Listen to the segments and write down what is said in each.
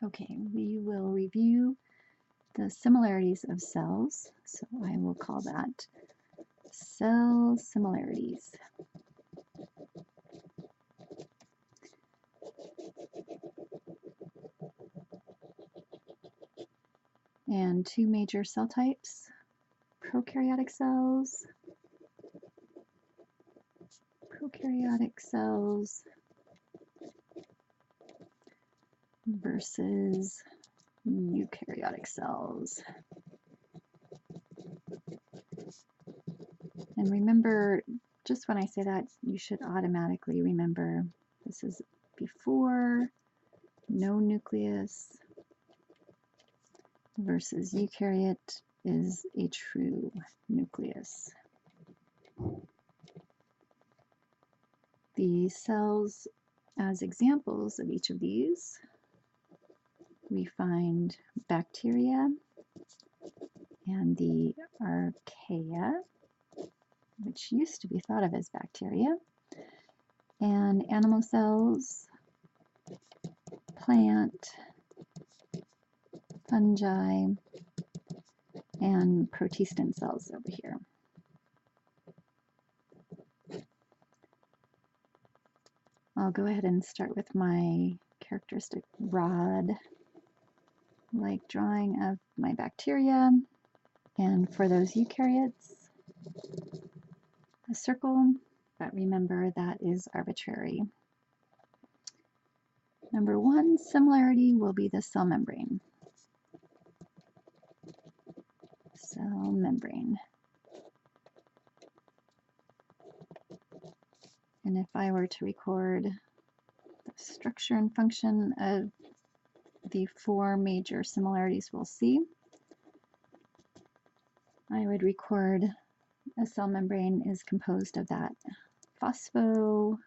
Okay, we will review the similarities of cells, so I will call that cell similarities. And two major cell types, prokaryotic cells versus eukaryotic cells. And remember, just when I say that, you should automatically remember this is before, no nucleus, versus eukaryote is a true nucleus. The cells as examples of each of these, we find bacteria and the archaea, which used to be thought of as bacteria, and animal cells, plant, fungi, and protistan cells over here. I'll go ahead and start with my characteristic rod-like drawing of my bacteria. And for those eukaryotes, a circle, but remember that is arbitrary. Number one similarity will be the cell membrane. Cell membrane. And if I were to record the structure and function of the four major similarities we'll see, I would record a cell membrane is composed of that phospholipid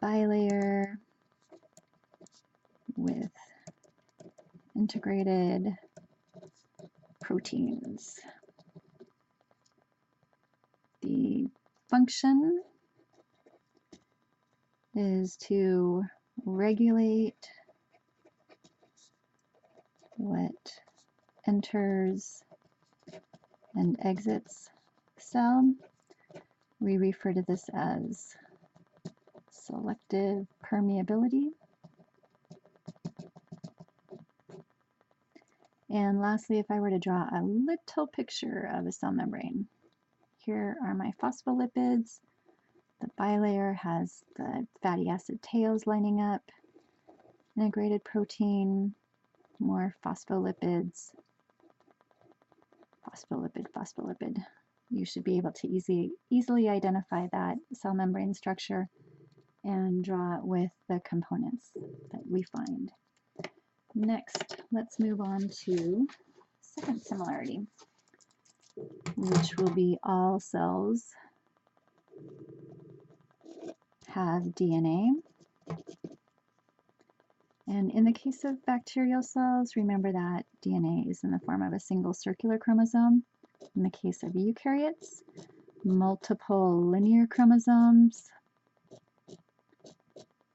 bilayer with integrated proteins. The function is to regulate what enters and exits the cell. We refer to this as selective permeability. And lastly, if I were to draw a little picture of a cell membrane, here are my phospholipids. The bilayer has the fatty acid tails lining up, integrated protein, more phospholipids, phospholipid. You should be able to easily identify that cell membrane structure and draw it with the components that we find. Next, let's move on to second similarity, which will be all cells have DNA. And in the case of bacterial cells, remember that DNA is in the form of a single circular chromosome. In the case of eukaryotes, multiple linear chromosomes.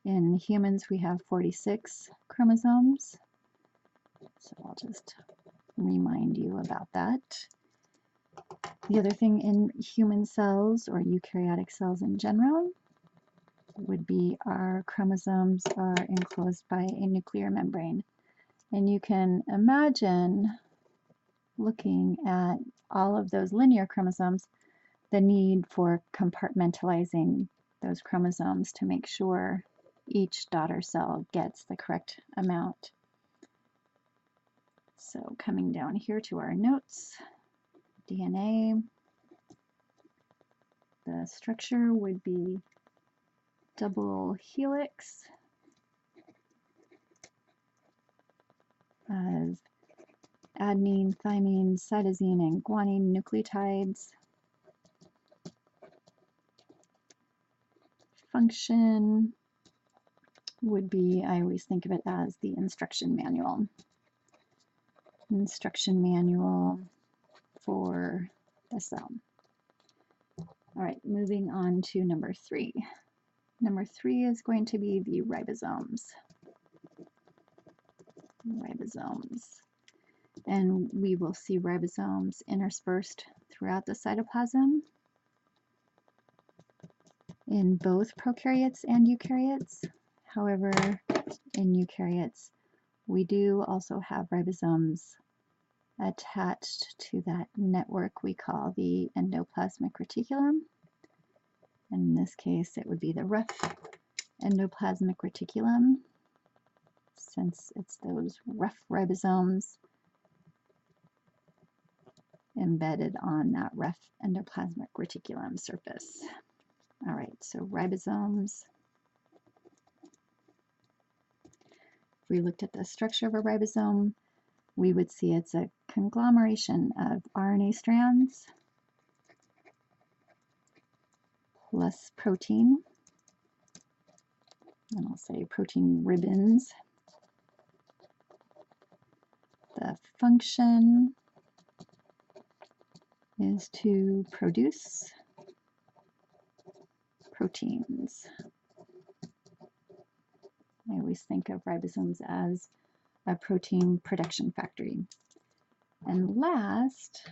In humans, we have 46 chromosomes. So I'll just remind you about that. The other thing in human cells, or eukaryotic cells in general, would be our chromosomes are enclosed by a nuclear membrane. And you can imagine looking at all of those linear chromosomes, the need for compartmentalizing those chromosomes to make sure each daughter cell gets the correct amount. So coming down here to our notes, DNA, the structure would be double helix of adenine, thymine, cytosine, and guanine nucleotides. Function would be, I always think of it as the instruction manual. Instruction manual for the cell. All right, moving on to number 3. Number 3 is going to be the ribosomes. Ribosomes. And we will see ribosomes interspersed throughout the cytoplasm in both prokaryotes and eukaryotes. However, in eukaryotes, we do also have ribosomes attached to that network we call the endoplasmic reticulum. And in this case, it would be the rough endoplasmic reticulum, since it's those rough ribosomes embedded on that rough endoplasmic reticulum surface. All right, so ribosomes. If we looked at the structure of a ribosome, we would see it's a conglomeration of RNA strands plus protein, and I'll say protein ribbons. The function is to produce proteins. I always think of ribosomes as a protein production factory. And last,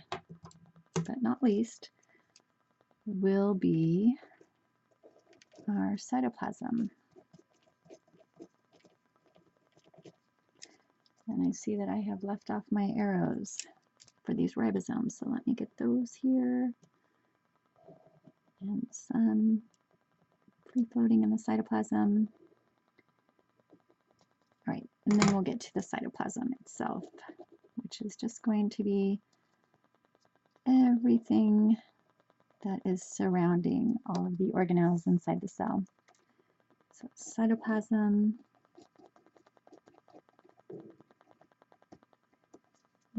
but not least, will be our cytoplasm. And I see that I have left off my arrows for these ribosomes, so let me get those here. And some free floating in the cytoplasm. All right, and then we'll get to the cytoplasm itself, which is just going to be everything that is surrounding all of the organelles inside the cell. So cytoplasm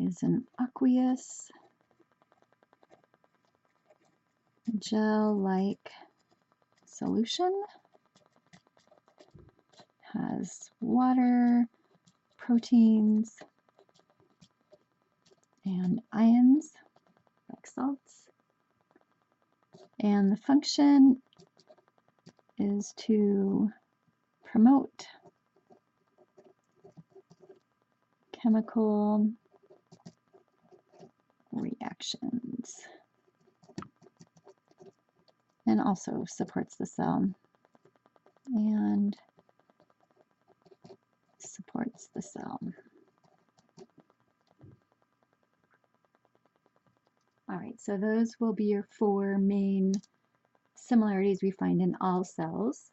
is an aqueous, gel-like solution, has water, proteins, and ions, like salts. And the function is to promote chemical reactions, and also supports the cell and supports the cell. All right, so those will be your four main similarities we find in all cells.